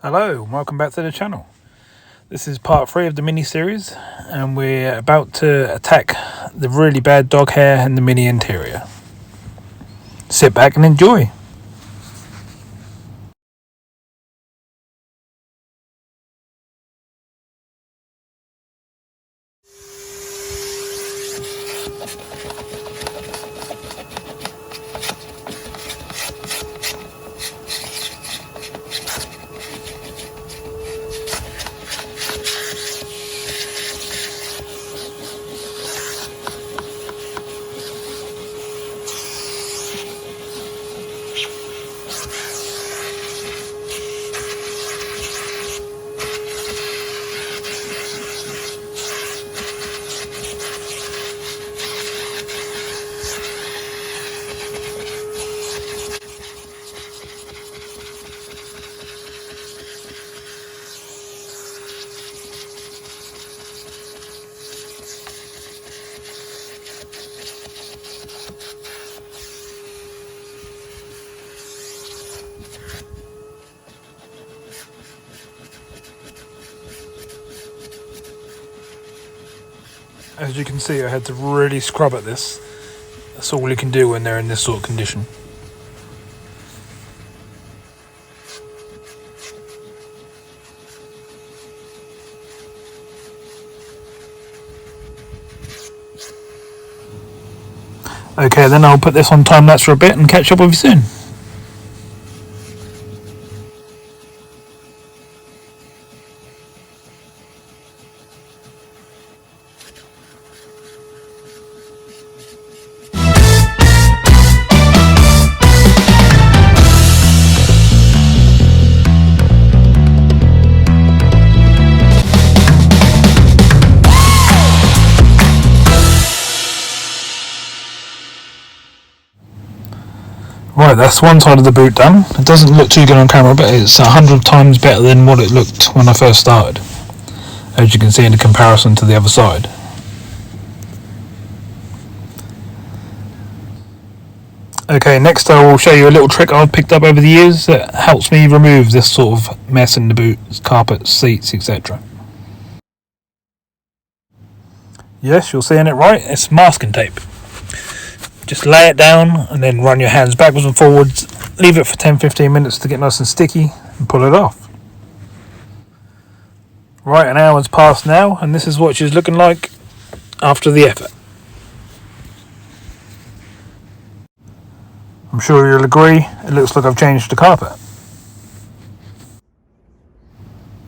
Hello, welcome back to the channel. This is part 3 of the mini-series, and we're about to attack the really bad dog hair in the mini interior. Sit back and enjoy. As you can see, I had to really scrub at this. That's all you can do when they're in this sort of condition. Okay, then I'll put this on time lapse for a bit and catch up with you soon. Right, that's one side of the boot done. It doesn't look too good on camera, but it's 100 times better than what it looked when I first started, as you can see in the comparison to the other side. Okay, next I will show you a little trick I've picked up over the years that helps me remove this sort of mess in the boots, carpets, seats, etc. Yes, you're seeing it right, it's masking tape. Just lay it down and then run your hands backwards and forwards, leave it for 10-15 minutes to get nice and sticky and pull it off. Right, an hour's passed now and this is what she's looking like after the effort. I'm sure you'll agree, it looks like I've changed the carpet.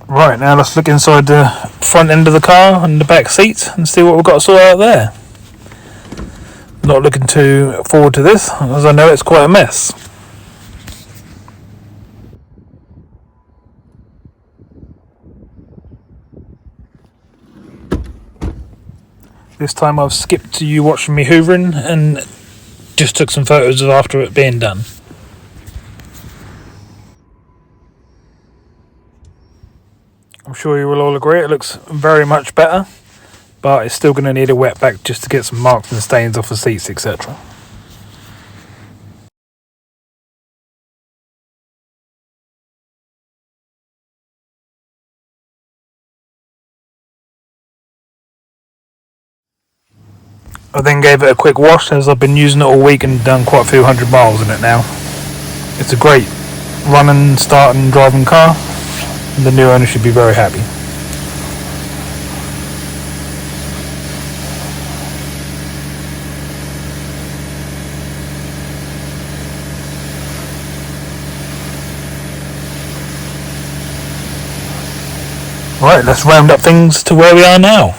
Right, now let's look inside the front end of the car and the back seats and see what we've got to sort out there. Not looking too forward to this, as I know it's quite a mess. This time I've skipped to you watching me hoovering and just took some photos of after it being done. I'm sure you will all agree it looks very much better, but it's still going to need a wet back just to get some marks and stains off the seats, etc. I then gave it a quick wash, as I've been using it all week and done quite a few 100 miles in it now. It's a great running, starting, driving car. The new owner should be very happy. Right, let's round up things to where we are now.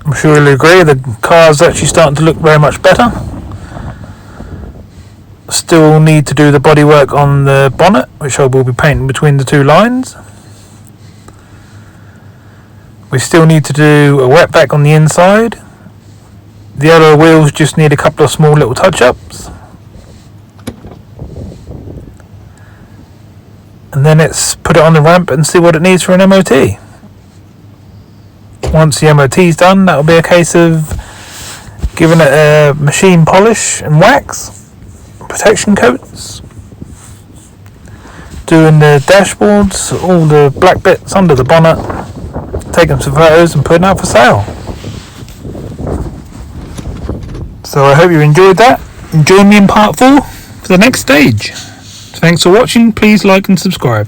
I'm sure you'll agree the car's actually starting to look very much better. Still need to do the bodywork on the bonnet, which I will be painting between the two lines. We still need to do a wet back on the inside. The other wheels just need a couple of small little touch-ups. And then it's put it on the ramp and see what it needs for an MOT. Once the MOT's done, that'll be a case of giving it a machine polish and wax, protection coats, doing the dashboards, all the black bits under the bonnet, taking some photos and putting out for sale. So I hope you enjoyed that. Join me in part 4 for the next stage. Thanks for watching. Please like and subscribe.